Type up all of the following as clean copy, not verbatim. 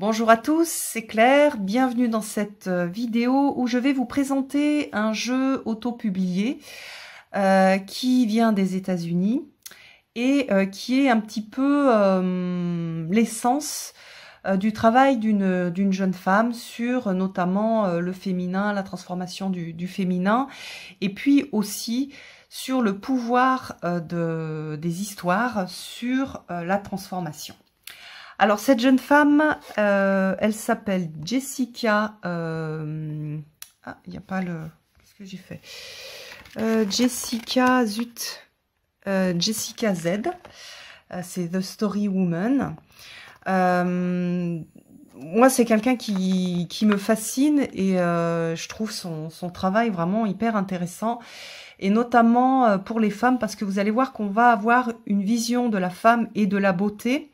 Bonjour à tous, c'est Claire, bienvenue dans cette vidéo où je vais vous présenter un jeu auto-publié qui vient des États-Unis et qui est un petit peu l'essence du travail d'une jeune femme sur notamment le féminin, la transformation du féminin, et puis aussi sur le pouvoir des histoires sur la transformation. Alors, cette jeune femme, elle s'appelle Jessica... Ah, il n'y a pas le... Qu'est-ce que j'ai fait Jessica, zut. Jessica Z. C'est The Story Woman. Moi, c'est quelqu'un qui me fascine et je trouve son travail vraiment hyper intéressant. Et notamment pour les femmes, parce que vous allez voir qu'on va avoir une vision de la femme et de la beauté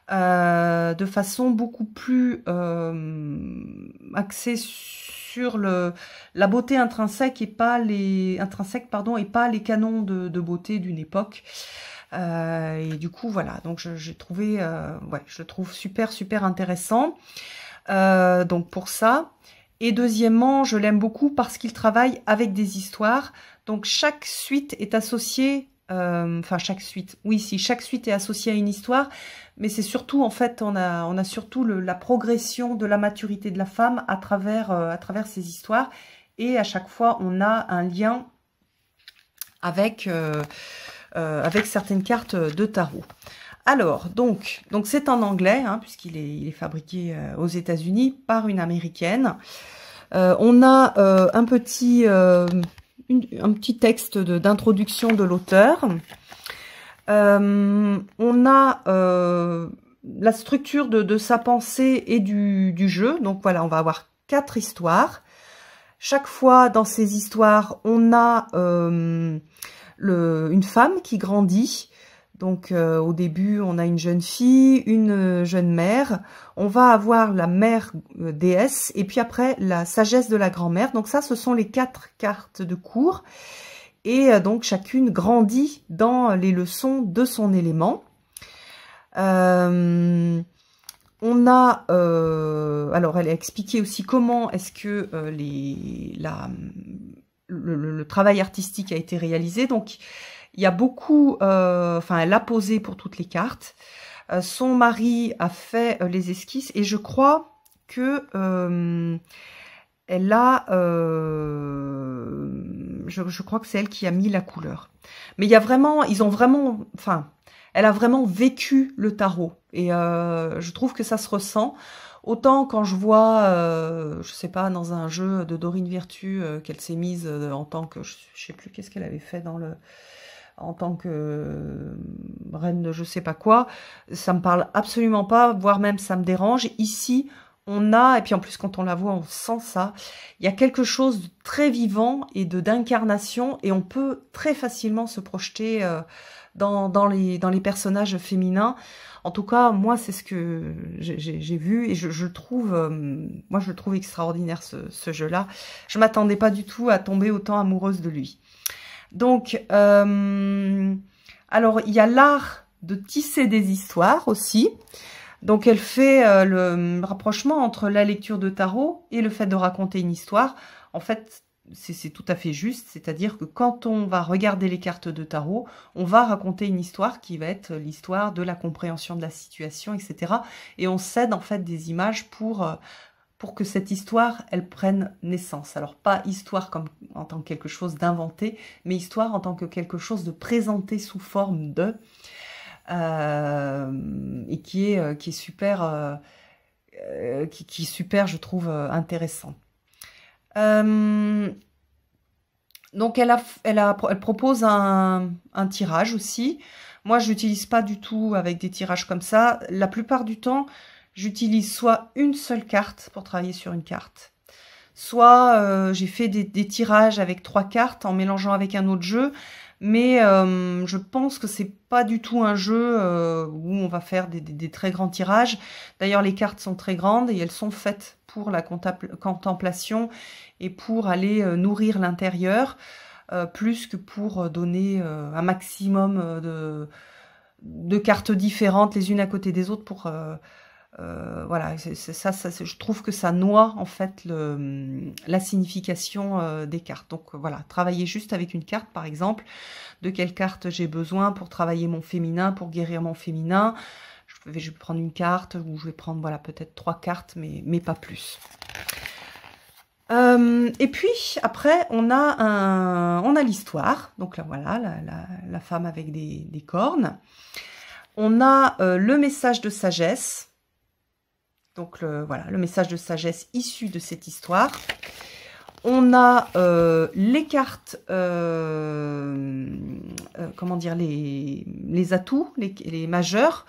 de façon beaucoup plus axée sur la beauté intrinsèque et pas les canons de beauté d'une époque. Et du coup voilà, donc j'ai trouvé ouais, je le trouve super intéressant, donc pour ça. Et deuxièmement, je l'aime beaucoup parce qu'il travaille avec des histoires. Donc chaque suite est associée, enfin chaque suite est associée à une histoire, mais c'est surtout, en fait, on a surtout la progression de la maturité de la femme à travers ces histoires, et à chaque fois on a un lien avec certaines cartes de tarot. Alors, donc c'est en anglais, hein, puisqu'il est fabriqué aux États-Unis par une américaine. On a un petit texte d'introduction de l'auteur. On a la structure de sa pensée et du jeu. Donc voilà, on va avoir 4 histoires. Chaque fois dans ces histoires, on a une femme qui grandit. Donc au début, on a une jeune fille, une jeune mère. On va avoir la mère déesse et puis après la sagesse de la grand-mère. Donc ça, ce sont les 4 cartes de cours. Et donc chacune grandit dans les leçons de son élément. On a, alors elle a expliqué aussi comment est-ce que le travail artistique a été réalisé. Donc il y a beaucoup, enfin elle a posé pour toutes les cartes. Son mari a fait les esquisses et je crois que elle a, je crois que c'est elle qui a mis la couleur. Mais il y a vraiment, enfin, elle a vraiment vécu le tarot. Et je trouve que ça se ressent. Autant quand je vois, je sais pas, dans un jeu de Dorine Virtue, qu'elle s'est mise en tant que, je sais plus qu'est-ce qu'elle avait fait en tant que reine de je sais pas quoi, ça me parle absolument pas, voire même ça me dérange. Ici, on a, et puis en plus quand on la voit, on sent ça, il y a quelque chose de très vivant et d'incarnation, et on peut très facilement se projeter dans les personnages féminins. En tout cas, moi, c'est ce que j'ai vu, et je trouve, moi je le trouve extraordinaire ce jeu-là. Je m'attendais pas du tout à tomber autant amoureuse de lui. Donc, alors il y a l'art de tisser des histoires aussi. Donc elle fait le rapprochement entre la lecture de tarot et le fait de raconter une histoire. En fait, c'est tout à fait juste, c'est-à-dire que quand on va regarder les cartes de tarot, on va raconter une histoire qui va être l'histoire de la compréhension de la situation, etc. Et on cède en fait des images pour que cette histoire, elle prenne naissance. Alors pas histoire comme en tant que quelque chose d'inventé, mais histoire en tant que quelque chose de présenté sous forme de... et qui est super, qui est super, je trouve, intéressant. Donc elle propose un tirage aussi. Moi, je n'utilise pas du tout avec des tirages comme ça. La plupart du temps, j'utilise soit une seule carte pour travailler sur une carte, soit j'ai fait des tirages avec 3 cartes en mélangeant avec un autre jeu. Mais je pense que c'est pas du tout un jeu où on va faire des très grands tirages. D'ailleurs, les cartes sont très grandes et elles sont faites pour la contemplation et pour aller nourrir l'intérieur, plus que pour donner un maximum de cartes différentes les unes à côté des autres pour Voilà, je trouve que ça noie en fait la signification des cartes. Donc voilà, travailler juste avec une carte par exemple. De quelle carte j'ai besoin pour travailler mon féminin, pour guérir mon féminin. Je vais prendre une carte ou je vais prendre voilà peut-être 3 cartes, mais pas plus. Et puis après on a l'histoire. Donc là voilà la femme avec des cornes. On a le message de sagesse. Donc voilà, le message de sagesse issu de cette histoire. On a les cartes, comment dire, les atouts, les majeurs,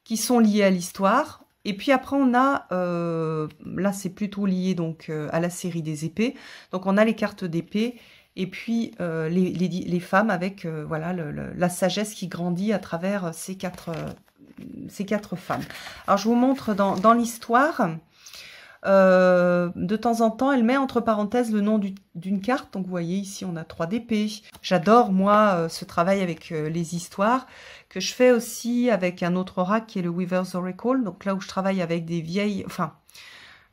qui sont liés à l'histoire. Et puis après, on a, là c'est plutôt lié donc à la série des épées. Donc on a les cartes d'épée et puis les femmes avec voilà la sagesse qui grandit à travers ces quatre femmes. Alors je vous montre dans l'histoire. De temps en temps, elle met entre parenthèses le nom d'une carte. Donc vous voyez ici, on a 3 d'épée. J'adore moi ce travail avec les histoires que je fais aussi avec un autre oracle qui est le Weaver's Oracle. Donc là où je travaille avec des vieilles... Enfin,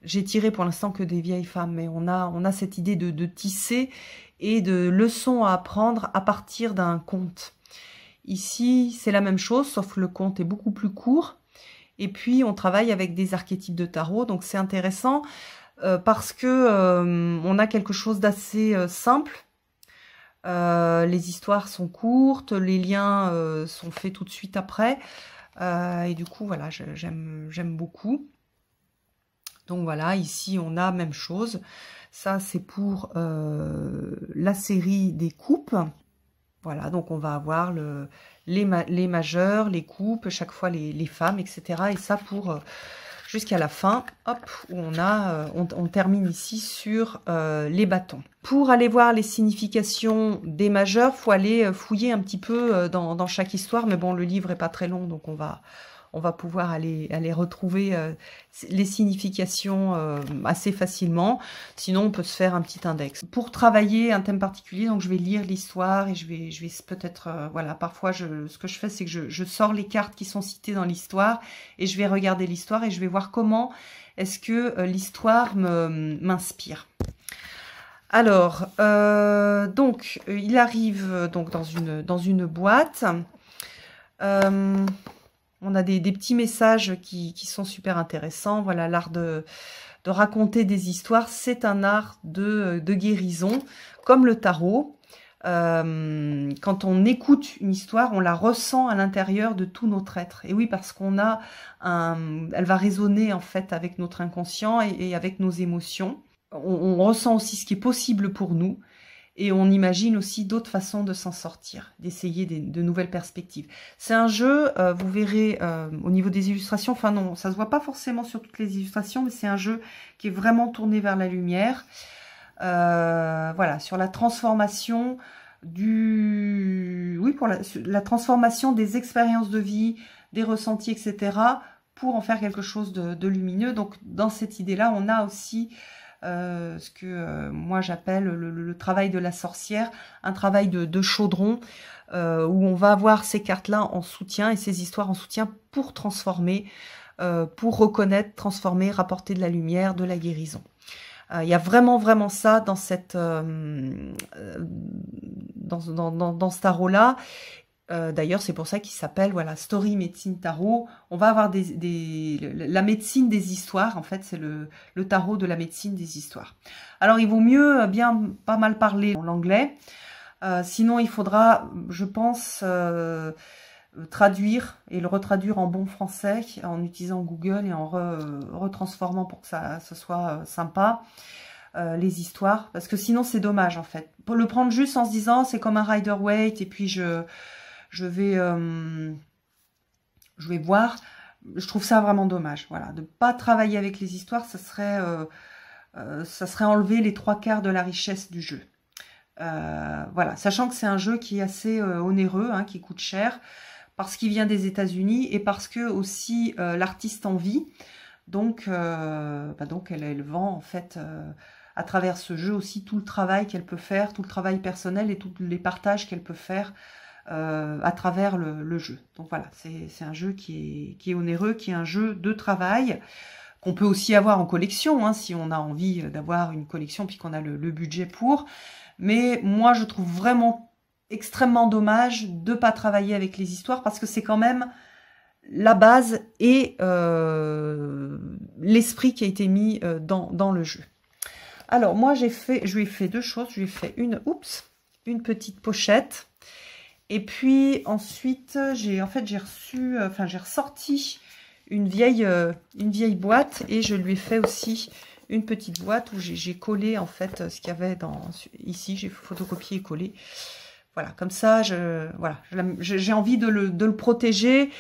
j'ai tiré pour l'instant que des vieilles femmes, mais on a cette idée de tisser et de leçons à apprendre à partir d'un conte. Ici, c'est la même chose, sauf que le conte est beaucoup plus court. Et puis, on travaille avec des archétypes de tarot. Donc, c'est intéressant parce que on a quelque chose d'assez simple. Les histoires sont courtes, les liens sont faits tout de suite après. Et du coup, voilà, j'aime beaucoup. Donc, voilà, ici, on a même chose. Ça, c'est pour la série des coupes. Voilà, donc on va avoir les majeurs, les coupes, chaque fois les femmes, etc. Et ça pour jusqu'à la fin, hop, où on termine ici sur les bâtons. Pour aller voir les significations des majeurs, faut aller fouiller un petit peu dans chaque histoire. Mais bon, le livre est pas très long, donc on va pouvoir aller retrouver les significations assez facilement. Sinon, on peut se faire un petit index. Pour travailler un thème particulier, donc je vais lire l'histoire et je vais peut-être... voilà, parfois, ce que je fais, c'est que je sors les cartes qui sont citées dans l'histoire et je vais regarder l'histoire et je vais voir comment est-ce que l'histoire m'inspire. Alors, donc, il arrive donc dans une boîte. On a des petits messages qui sont super intéressants. Voilà, l'art de raconter des histoires, c'est un art de guérison, comme le tarot. Quand on écoute une histoire, on la ressent à l'intérieur de tout notre être. Et oui, parce qu'on a elle va résonner en fait avec notre inconscient et avec nos émotions. On ressent aussi ce qui est possible pour nous. Et on imagine aussi d'autres façons de s'en sortir, d'essayer de nouvelles perspectives. C'est un jeu, vous verrez au niveau des illustrations, enfin non, ça se voit pas forcément sur toutes les illustrations, mais c'est un jeu qui est vraiment tourné vers la lumière. Voilà, sur la transformation pour la transformation des expériences de vie, des ressentis, etc., pour en faire quelque chose de lumineux. Donc dans cette idée-là, on a aussi... ce que moi j'appelle le travail de la sorcière, un travail de chaudron, où on va avoir ces cartes-là en soutien et ces histoires en soutien pour transformer, pour reconnaître, transformer, rapporter de la lumière, de la guérison. Il y a vraiment ça dans cette dans ce tarot-là. D'ailleurs, c'est pour ça qu'il s'appelle voilà Story Médecine Tarot. On va avoir la médecine des histoires. En fait, c'est le tarot de la médecine des histoires. Alors, il vaut mieux bien pas mal parler en anglais. Sinon, il faudra, je pense, traduire et le retraduire en bon français en utilisant Google et en retransformant pour que ce soit sympa. Les histoires. Parce que sinon, c'est dommage, en fait. Pour le prendre juste en se disant, c'est comme un Rider-Waite et puis je vais voir. Je trouve ça vraiment dommage. Voilà, de pas travailler avec les histoires, ça serait enlever les 3/4 de la richesse du jeu. Voilà, sachant que c'est un jeu qui est assez onéreux, hein, qui coûte cher, parce qu'il vient des États-Unis et parce que aussi l'artiste en vit. Donc, elle vend en fait à travers ce jeu aussi tout le travail qu'elle peut faire, tout le travail personnel et tous les partages qu'elle peut faire à travers le jeu. Donc voilà, c'est un jeu qui est onéreux, qui est un jeu de travail, qu'on peut aussi avoir en collection, hein, si on a envie d'avoir une collection, puis qu'on a le budget pour. Mais moi, je trouve vraiment extrêmement dommage de ne pas travailler avec les histoires, parce que c'est quand même la base et l'esprit qui a été mis dans le jeu. Alors, moi, je lui ai fait deux choses. Je lui ai fait une petite pochette. Et puis, ensuite, j'ai ressorti une vieille boîte, et je lui ai fait aussi une petite boîte où j'ai collé, en fait, ce qu'il y avait ici. J'ai photocopié et collé. Voilà, comme ça, j'ai envie de le protéger.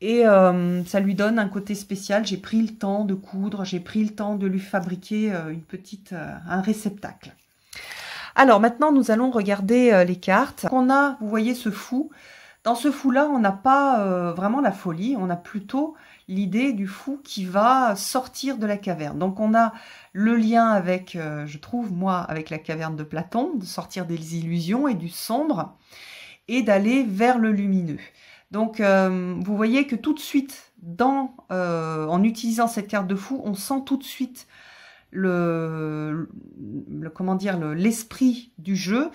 Et ça lui donne un côté spécial. J'ai pris le temps de coudre, j'ai pris le temps de lui fabriquer un réceptacle. Alors maintenant, nous allons regarder les cartes. On a, vous voyez ce fou. Dans ce fou-là, on n'a pas vraiment la folie. On a plutôt l'idée du fou qui va sortir de la caverne. Donc on a le lien avec, je trouve, moi, avec la caverne de Platon, de sortir des illusions et du sombre, et d'aller vers le lumineux. Donc, vous voyez que tout de suite, en utilisant cette carte de fou, on sent tout de suite l'esprit du jeu,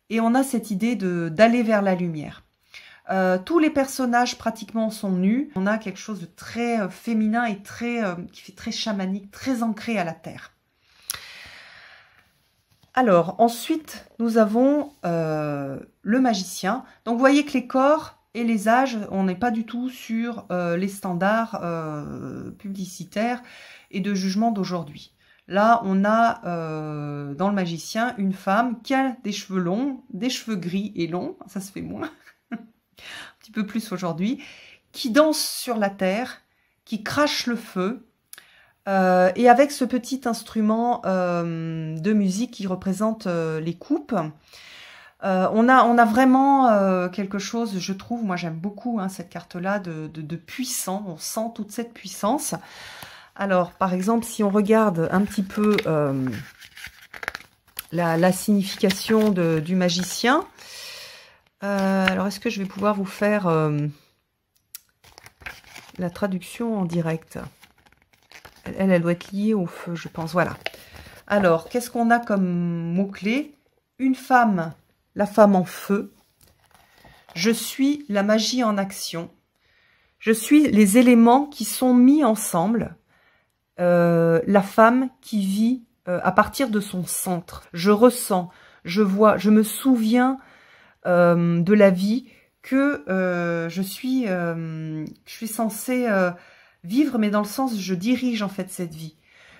et on a cette idée d'aller vers la lumière. Tous les personnages pratiquement sont nus. On a quelque chose de très féminin et qui fait très chamanique, très ancré à la terre. Alors, ensuite, nous avons le magicien. Donc, vous voyez que les corps et les âges, on n'est pas du tout sur les standards publicitaires et de jugement d'aujourd'hui. Là, on a dans le magicien une femme qui a des cheveux longs, des cheveux gris et longs, ça se fait moins, un petit peu plus aujourd'hui, qui danse sur la terre, qui crache le feu, et avec ce petit instrument de musique qui représente les coupes. On a vraiment quelque chose, je trouve, moi j'aime beaucoup cette carte-là, de puissant. On sent toute cette puissance. Alors, par exemple, si on regarde un petit peu la signification du magicien, alors est-ce que je vais pouvoir vous faire la traduction en direct? Elle doit être liée au feu, je pense. Voilà. Alors, qu'est-ce qu'on a comme mot-clé? Une femme. La femme en feu, je suis la magie en action, je suis les éléments qui sont mis ensemble, la femme qui vit à partir de son centre. Je ressens, je vois, je me souviens de la vie que je suis censée vivre, mais dans le sens je dirige en fait cette vie.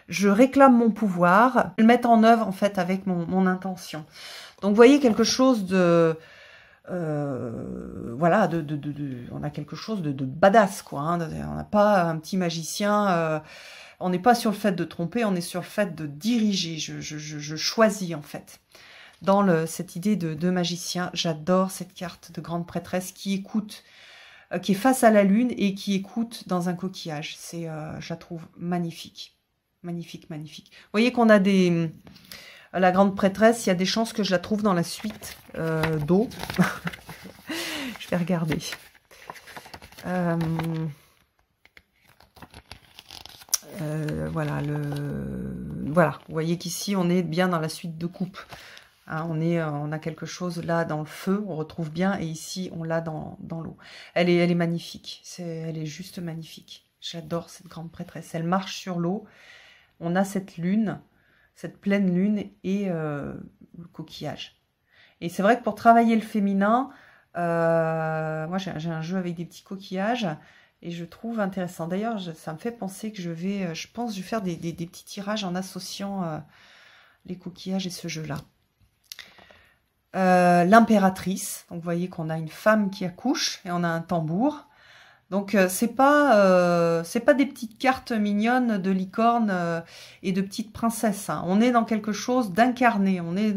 Je réclame mon pouvoir, le mettre en œuvre en fait avec mon intention. Donc, vous voyez quelque chose de... voilà, on a quelque chose de badass, quoi. Hein. On n'a pas un petit magicien... on n'est pas sur le fait de tromper, on est sur le fait de diriger. Je choisis, en fait. Dans cette idée de magicien, j'adore cette carte de grande prêtresse qui écoute, qui est face à la lune et qui écoute dans un coquillage. Je la trouve magnifique. Magnifique, magnifique. Vous voyez qu'on a des... La grande prêtresse, il y a des chances que je la trouve dans la suite d'eau. Je vais regarder. Voilà, voilà, vous voyez qu'ici, on est bien dans la suite de coupe. Hein, on a quelque chose là dans le feu, on retrouve bien, et ici, on l'a dans l'eau. Elle est magnifique, elle est juste magnifique. J'adore cette grande prêtresse. Elle marche sur l'eau. On a cette lune, cette pleine lune et le coquillage. Et c'est vrai que pour travailler le féminin, moi j'ai un jeu avec des petits coquillages et je trouve intéressant. D'ailleurs, ça me fait penser que je pense que je vais faire des petits tirages en associant les coquillages et ce jeu-là. L'impératrice, donc vous voyez qu'on a une femme qui accouche et on a un tambour. Donc c'est pas des petites cartes mignonnes de licorne et de petites princesses. Hein. On est dans quelque chose d'incarné. On est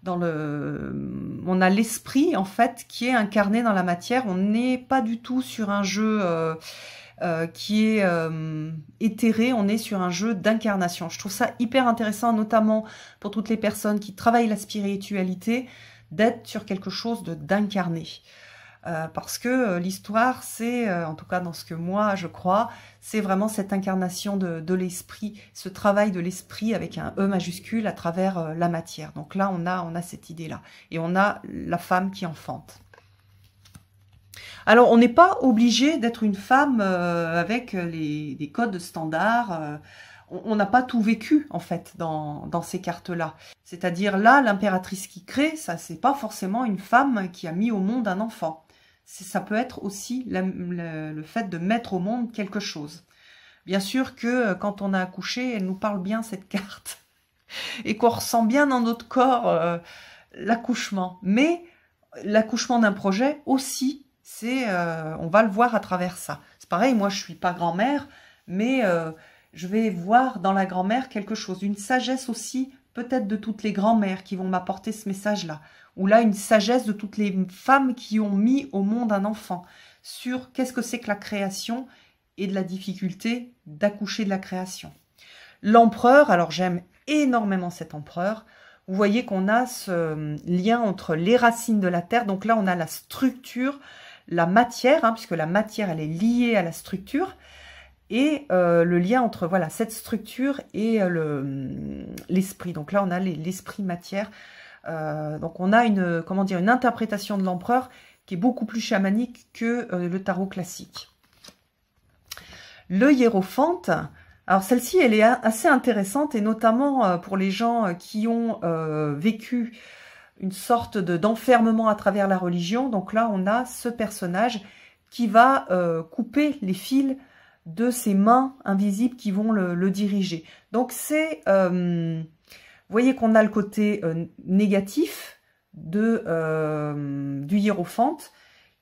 on a l'esprit en fait qui est incarné dans la matière. On n'est pas du tout sur un jeu qui est éthéré. On est sur un jeu d'incarnation. Je trouve ça hyper intéressant, notamment pour toutes les personnes qui travaillent la spiritualité, d'être sur quelque chose d'incarné. Parce que l'histoire, c'est, en tout cas dans ce que moi je crois, c'est vraiment cette incarnation de l'esprit, ce travail de l'esprit avec un E majuscule à travers la matière. Donc là, on a cette idée-là. Et on a la femme qui enfante. Alors, on n'est pas obligé d'être une femme avec des codes standards. On n'a pas tout vécu, en fait, dans ces cartes-là. C'est-à-dire, là, l'impératrice qui crée, ça, c'est pas forcément une femme qui a mis au monde un enfant. Ça peut être aussi le fait de mettre au monde quelque chose. Bien sûr que quand on a accouché, elle nous parle bien, cette carte. Et qu'on ressent bien dans notre corps l'accouchement. Mais l'accouchement d'un projet aussi, on va le voir à travers ça. C'est pareil, moi je suis pas grand-mère, mais je vais voir dans la grand-mère quelque chose. Une sagesse aussi, peut-être de toutes les grand-mères qui vont m'apporter ce message-là. Ou là, une sagesse de toutes les femmes qui ont mis au monde un enfant, sur qu'est-ce que c'est que la création et de la difficulté d'accoucher de la création. L'empereur, alors j'aime énormément cet empereur. Vous voyez qu'on a ce lien entre les racines de la terre. Donc là, on a la structure, la matière, puisque la matière, elle est liée à la structure. Et le lien entre voilà cette structure et l'esprit. Donc là, on a l'esprit matière. Donc on a une interprétation de l'empereur qui est beaucoup plus chamanique que le tarot classique. Le hiérophante, alors celle-ci elle est assez intéressante et notamment pour les gens qui ont vécu une sorte d'enfermement à travers la religion. Donc là on a ce personnage qui va couper les fils de ses mains invisibles qui vont le diriger. Donc c'est... vous voyez qu'on a le côté négatif du hiérophante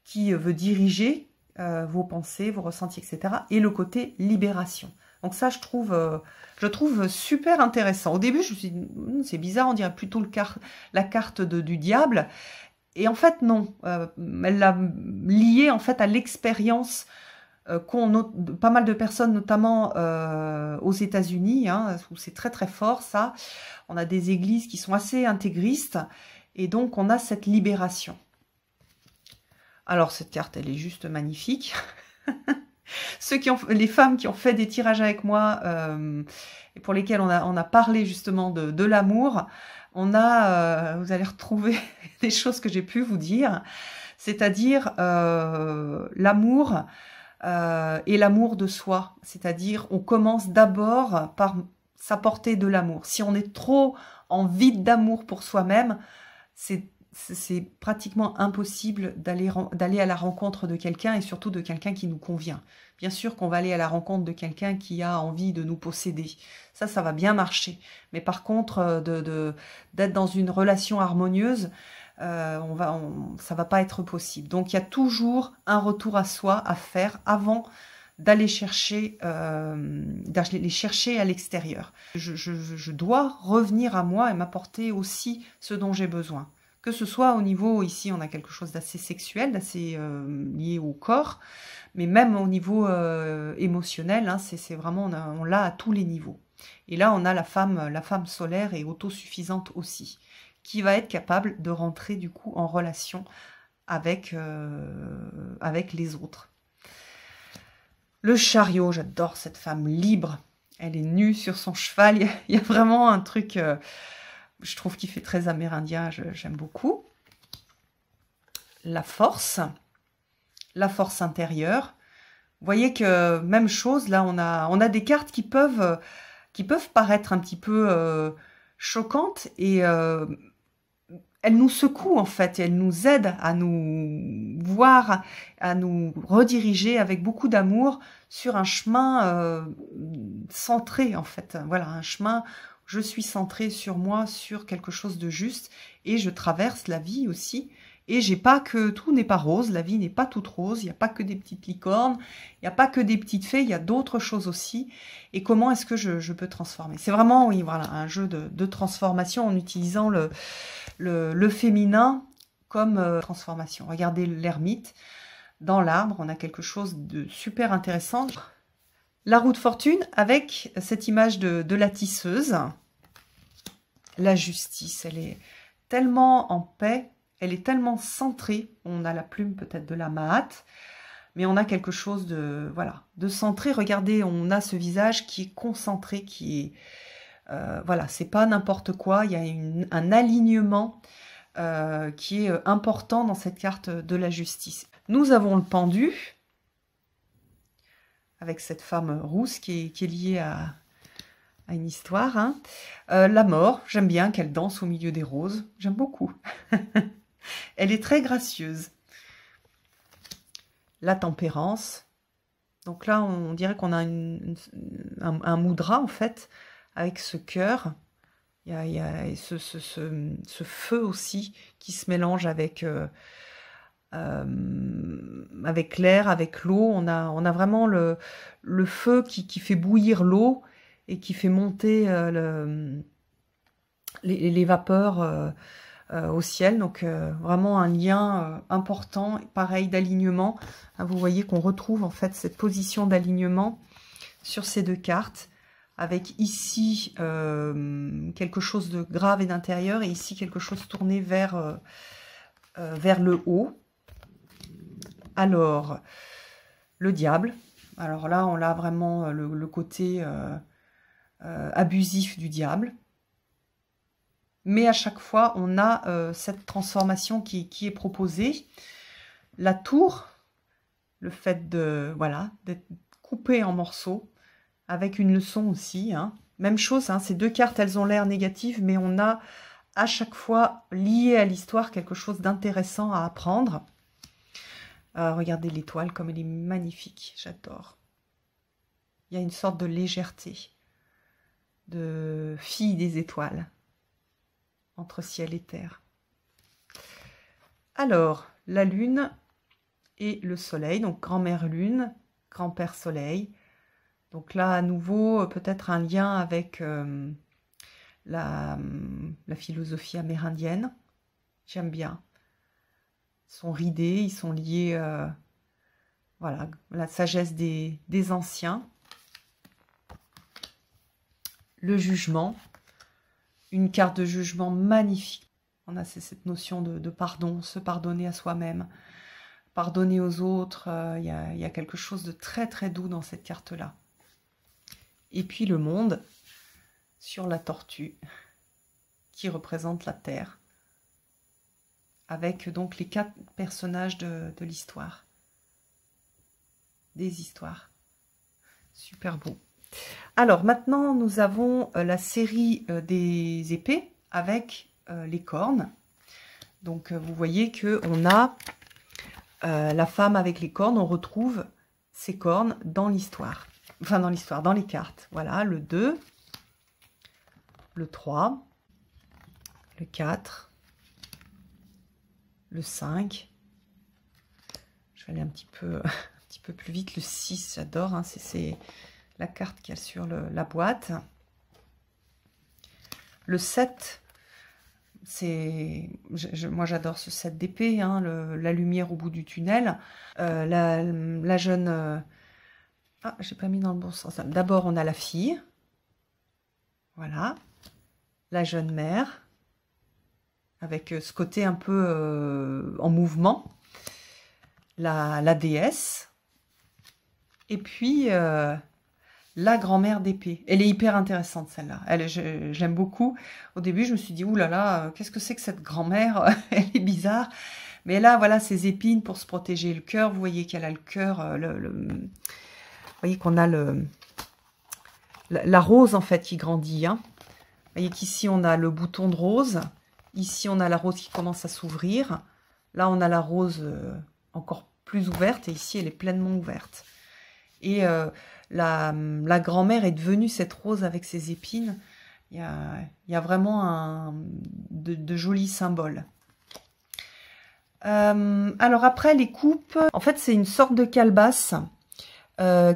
qui veut diriger vos pensées, vos ressentis, etc. Et le côté libération. Donc ça, je trouve super intéressant. Au début, je me suis dit, c'est bizarre, on dirait plutôt la carte du diable. Et en fait, non. Elle l'a lié en fait à l'expérience qu'ont pas mal de personnes, notamment aux États-Unis, où c'est très très fort ça. On a des églises qui sont assez intégristes et donc on a cette libération. Alors cette carte, elle est juste magnifique. Les femmes qui ont fait des tirages avec moi et pour lesquelles on a parlé justement de l'amour, vous allez retrouver des choses que j'ai pu vous dire, c'est-à-dire l'amour et l'amour de soi. C'est-à-dire on commence d'abord par s'apporter de l'amour. Si on est trop en vide d'amour pour soi-même, c'est pratiquement impossible d'aller à la rencontre de quelqu'un et surtout de quelqu'un qui nous convient. Bien sûr qu'on va aller à la rencontre de quelqu'un qui a envie de nous posséder. Ça va bien marcher. Mais par contre, d'être dans une relation harmonieuse, ça va pas être possible. Donc il y a toujours un retour à soi à faire avant d'aller chercher à l'extérieur. Je dois revenir à moi et m'apporter aussi ce dont j'ai besoin. Que ce soit au niveau, ici on a quelque chose d'assez sexuel, d'assez lié au corps, mais même au niveau émotionnel, c'est vraiment, on l'a à tous les niveaux. Et là on a la femme solaire et autosuffisante aussi, qui va être capable de rentrer du coup en relation avec les autres. Le chariot, j'adore cette femme libre, elle est nue sur son cheval, il y a vraiment un truc... je trouve qu'il fait très amérindien, j'aime beaucoup. La force intérieure. Vous voyez que même chose, là on a des cartes qui peuvent paraître un petit peu choquantes et elles nous secouent en fait, et elles nous aident à nous voir, à nous rediriger avec beaucoup d'amour sur un chemin centré en fait. Voilà, un chemin... Je suis centrée sur moi, sur quelque chose de juste, et je traverse la vie aussi. Et j'ai pas que tout n'est pas rose, la vie n'est pas toute rose, il n'y a pas que des petites licornes, il n'y a pas que des petites fées, il y a d'autres choses aussi. Et comment est-ce que je peux transformer? C'est vraiment, oui, voilà, un jeu de transformation en utilisant le féminin comme transformation. Regardez l'ermite, dans l'arbre, on a quelque chose de super intéressant. La roue de fortune avec cette image de la tisseuse. La justice, elle est tellement en paix Elle est tellement centrée. On a la plume peut-être de la Mahat, mais on a quelque chose de, voilà, de centré. Regardez, on a ce visage qui est concentré, qui est... voilà, c'est pas n'importe quoi. Il y a un alignement qui est important dans cette carte de la justice. Nous avons le pendu, avec cette femme rousse qui est liée à une histoire. Hein. La mort, j'aime bien qu'elle danse au milieu des roses. J'aime beaucoup. Elle est très gracieuse. La tempérance. Donc là, on dirait qu'on a un mudra, en fait, avec ce cœur. Il y a ce feu aussi qui se mélange avec l'air, avec l'eau. On a vraiment le feu qui fait bouillir l'eau et qui fait monter les vapeurs au ciel. Donc vraiment un lien important, pareil, d'alignement. Vous voyez qu'on retrouve en fait cette position d'alignement sur ces deux cartes, avec ici quelque chose de grave et d'intérieur, et ici quelque chose tourné vers le haut. Alors, le diable. Alors là, on a vraiment le côté abusif du diable. Mais à chaque fois, on a cette transformation qui est proposée. La tour, le fait de, voilà, d'être coupé en morceaux, avec une leçon aussi. Hein. Même chose, hein, ces deux cartes, elles ont l'air négatives, mais on a à chaque fois lié à l'histoire quelque chose d'intéressant à apprendre. Regardez l'étoile comme elle est magnifique, j'adore. Il y a une sorte de légèreté, de fille des étoiles, entre ciel et terre. Alors, la lune et le soleil, donc grand-mère lune, grand-père soleil. Donc là, à nouveau, peut-être un lien avec la philosophie amérindienne. J'aime bien. Ils sont ridés, ils sont liés, voilà, la sagesse des anciens. Le jugement, une carte de jugement magnifique. On a cette notion de pardon, se pardonner à soi-même, pardonner aux autres. Il y a quelque chose de très très doux dans cette carte-là. Et puis le monde sur la tortue qui représente la terre, avec donc les 4 personnages de l'histoire, des histoires. Super beau. Alors maintenant, nous avons la série des épées avec les cornes. Donc vous voyez qu'on a la femme avec les cornes, on retrouve ces cornes dans l'histoire. Enfin dans l'histoire, dans les cartes. Voilà, le 2, le 3, le 4, le 5. Je vais aller un petit peu plus vite. Le 6, j'adore, hein, c'est la carte qu'il y a sur la boîte. Le 7, moi j'adore ce 7 d'épée, hein, la lumière au bout du tunnel. La jeune... ah, j'ai pas mis dans le bon sens. D'abord, on a la fille. Voilà. La jeune mère. Avec ce côté un peu en mouvement. La déesse. Et puis... la grand-mère d'épée. Elle est hyper intéressante, celle-là. J'aime beaucoup. Au début, je me suis dit, oulala, qu'est-ce que c'est que cette grand-mère? Elle est bizarre. Mais là, voilà, ces épines pour se protéger le cœur. Vous voyez qu'elle a le cœur... vous voyez qu'on a la rose, en fait, qui grandit. Hein. Vous voyez qu'ici, on a le bouton de rose. Ici, on a la rose qui commence à s'ouvrir. Là, on a la rose encore plus ouverte. Et ici, elle est pleinement ouverte. Et... la grand-mère est devenue cette rose avec ses épines. Il y a vraiment de jolis symboles. Alors après, les coupes, en fait, c'est une sorte de calebasse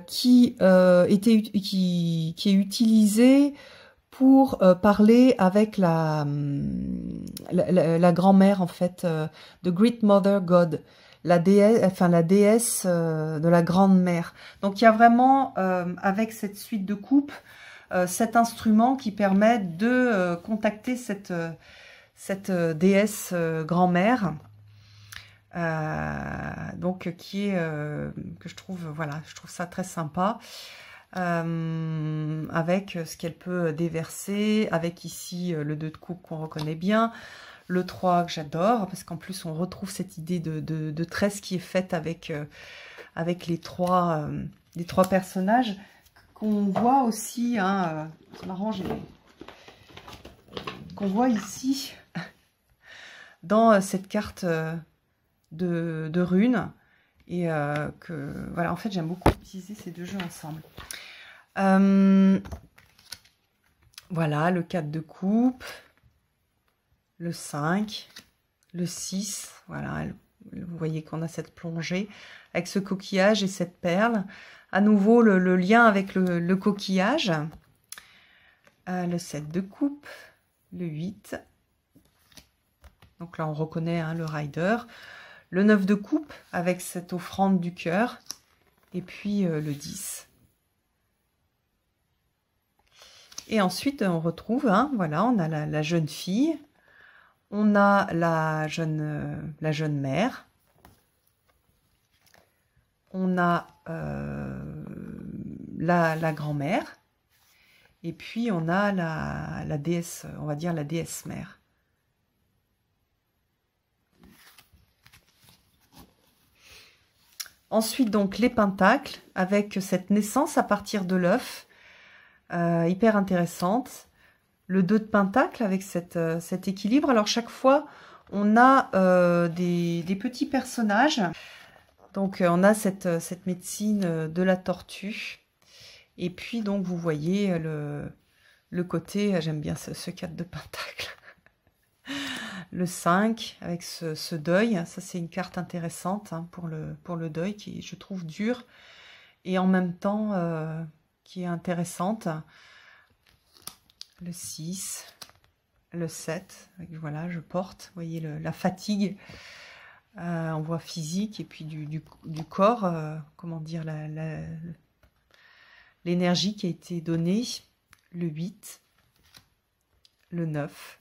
qui est utilisée pour parler avec la grand-mère, en fait, de Great Mother God. La déesse de la grande-mère. Donc il y a vraiment, avec cette suite de coupes, cet instrument qui permet de contacter cette déesse grand-mère, donc qui est que je trouve, voilà, je trouve ça très sympa, avec ce qu'elle peut déverser, avec ici le 2 de coupe qu'on reconnaît bien, le 3 que j'adore, parce qu'en plus on retrouve cette idée de tresse qui est faite avec, avec les trois personnages, qu'on voit aussi, hein, c'est marrant, qu'on voit ici dans cette carte de runes, et que voilà, en fait j'aime beaucoup utiliser ces deux jeux ensemble. Voilà, le 4 de coupe, le 5, le 6, voilà, vous voyez qu'on a cette plongée avec ce coquillage et cette perle. À nouveau, le lien avec le coquillage. Le 7 de coupe, le 8. Donc là, on reconnaît, hein, le rider. Le 9 de coupe avec cette offrande du cœur. Et puis le 10. Et ensuite, on retrouve, hein, voilà, on a la jeune fille. On a la jeune mère. On a la grand-mère. Et puis, on a la déesse, on va dire la déesse mère. Ensuite, donc, les pentacles, avec cette naissance à partir de l'œuf, hyper intéressante. Le 2 de pentacle, avec cet équilibre. Alors, chaque fois, on a des petits personnages. Donc, on a cette médecine de la tortue. Et puis, donc, vous voyez le côté, j'aime bien ce 4 de pentacle. Le 5, avec ce deuil. Ça, c'est une carte intéressante, hein, pour le deuil, qui, je trouve, dure. Et en même temps, qui est intéressante. Le 6, le 7. Avec, voilà, je porte. Vous voyez la fatigue. On voit physique et puis du corps, comment dire, l'énergie qui a été donnée, le 8, le 9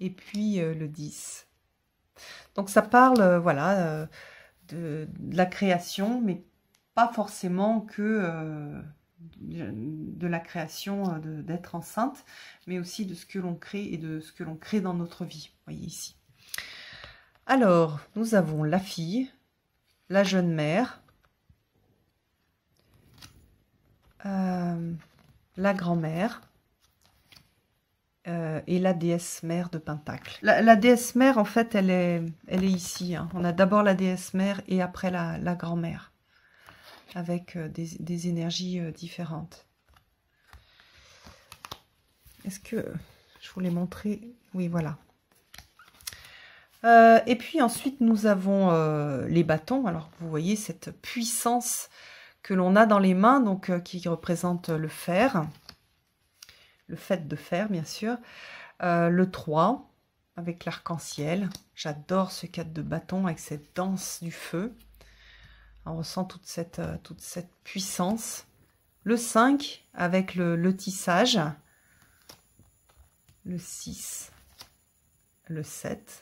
et puis le 10. Donc ça parle, voilà, de la création, mais pas forcément que de la création d'être enceinte, mais aussi de ce que l'on crée et de ce que l'on crée dans notre vie, vous voyez ici. Alors, nous avons la fille, la jeune mère, la grand-mère et la déesse mère de pentacle. La déesse mère, en fait, elle est ici, hein. On a d'abord la déesse mère et après la grand-mère, avec des énergies différentes. Est-ce que je voulais montrer? Oui, voilà. Et puis ensuite, nous avons les bâtons. Alors, vous voyez cette puissance que l'on a dans les mains, donc qui représente le fer, le fait de faire, bien sûr. Le 3, avec l'arc-en-ciel. J'adore ce 4 de bâton avec cette danse du feu. On ressent toute cette puissance. Le 5, avec le tissage. Le 6, le 7.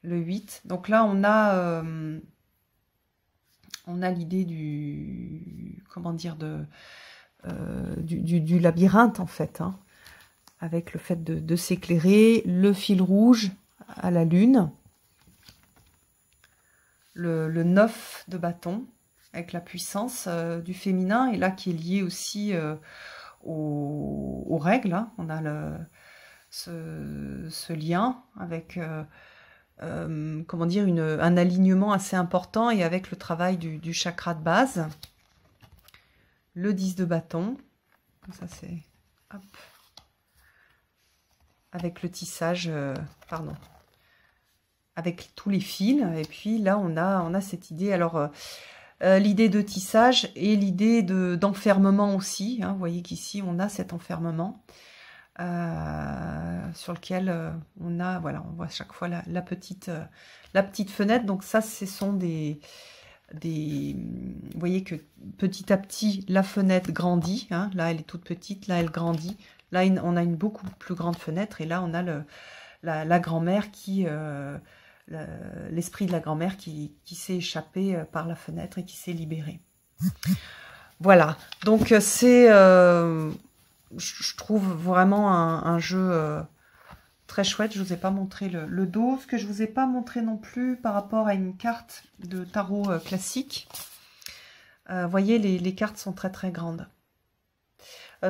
Le 8. Donc là, on a l'idée du, comment dire, du labyrinthe, en fait, hein, avec le fait de s'éclairer, le fil rouge à la lune, le 9 de bâton, avec la puissance du féminin, et là, qui est lié aussi aux règles, hein. On a ce lien avec... comment dire, un alignement assez important, et avec le travail du chakra de base. Le 10 de bâton, ça c'est, hop, avec le tissage, pardon, avec tous les fils. Et puis là on a cette idée, alors l'idée de tissage et l'idée d'enfermement aussi, hein. Vous voyez qu'ici on a cet enfermement. Sur lequel on a, voilà, on voit à chaque fois la petite fenêtre. Donc ça, ce sont des vous voyez que petit à petit, la fenêtre grandit. Hein. Là, elle est toute petite, là, elle grandit. Là, on a une beaucoup plus grande fenêtre, et là, on a la grand-mère qui... l'esprit de la grand-mère qui s'est échappé par la fenêtre et qui s'est libéré. Voilà, donc c'est, je trouve vraiment un jeu très chouette. Je vous ai pas montré le dos. Ce que je vous ai pas montré non plus par rapport à une carte de tarot classique. Vous voyez, les cartes sont très très grandes.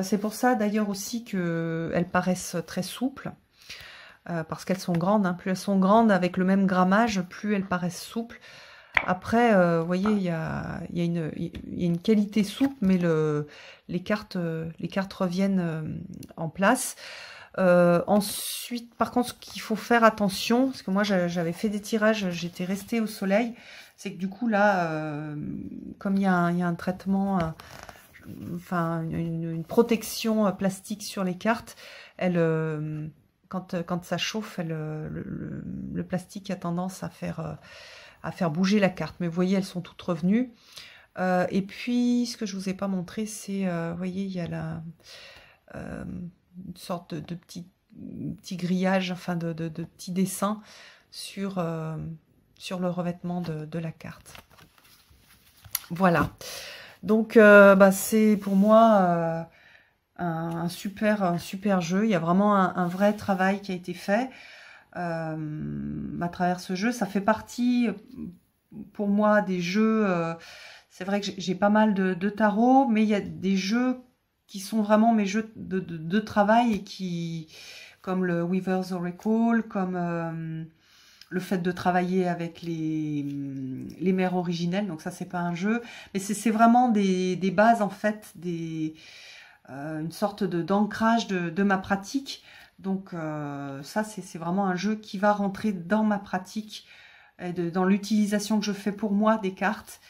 C'est pour ça d'ailleurs aussi qu'elles paraissent très souples. Parce qu'elles sont grandes, hein. Plus elles sont grandes avec le même grammage, plus elles paraissent souples. Après, vous voyez, il y a une qualité souple, mais les cartes reviennent en place. Ensuite, par contre, ce qu'il faut faire attention, parce que moi j'avais fait des tirages, j'étais restée au soleil, c'est que du coup là, comme il y a un traitement, enfin une protection plastique sur les cartes, elle... Quand ça chauffe, le plastique a tendance à faire bouger la carte. Mais vous voyez, elles sont toutes revenues. Et puis, ce que je ne vous ai pas montré, c'est, vous voyez, il y a une sorte de petit grillage, enfin de petits dessins sur le revêtement de la carte. Voilà. Donc, c'est pour moi... un super jeu. Il y a vraiment un vrai travail qui a été fait à travers ce jeu. Ça fait partie pour moi des jeux, c'est vrai que j'ai pas mal de tarot, mais il y a des jeux qui sont vraiment mes jeux de travail, et qui, comme le Weaver's Oracle, comme le fait de travailler avec les mères originelles. Donc ça, c'est pas un jeu, mais c'est vraiment des bases, en fait, une sorte d'ancrage de ma pratique. Donc ça, c'est vraiment un jeu qui va rentrer dans ma pratique, et dans l'utilisation que je fais pour moi des cartes.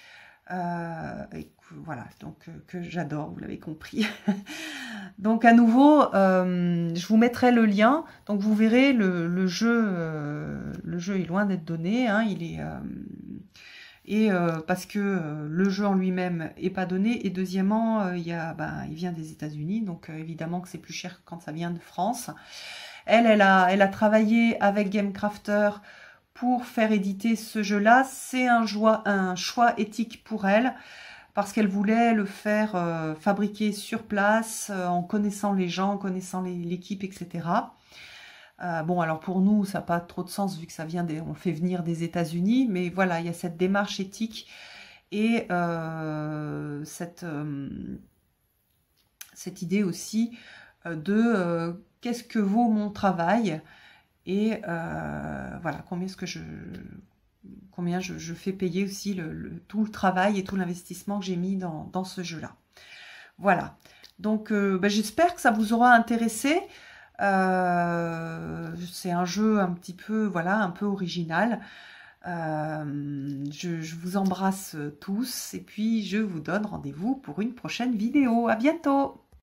Voilà, donc que j'adore, vous l'avez compris. Donc à nouveau, je vous mettrai le lien. Donc vous verrez, le jeu est loin d'être donné. Hein, il est... parce que le jeu en lui-même est pas donné, et deuxièmement, il vient des États-Unis, donc évidemment que c'est plus cher quand ça vient de France. Elle a travaillé avec GameCrafter pour faire éditer ce jeu-là. C'est un choix éthique pour elle, parce qu'elle voulait le faire fabriquer sur place, en connaissant les gens, en connaissant l'équipe, etc. Bon, alors pour nous, ça n'a pas trop de sens, vu que ça vient on fait venir des États-Unis, mais voilà, il y a cette démarche éthique et cette idée aussi qu'est-ce que vaut mon travail, et voilà, combien je fais payer aussi tout le travail et tout l'investissement que j'ai mis dans ce jeu-là. Voilà, donc j'espère que ça vous aura intéressé. C'est un jeu un petit peu, voilà, un peu original. Je vous embrasse tous, et puis je vous donne rendez-vous pour une prochaine vidéo. À bientôt!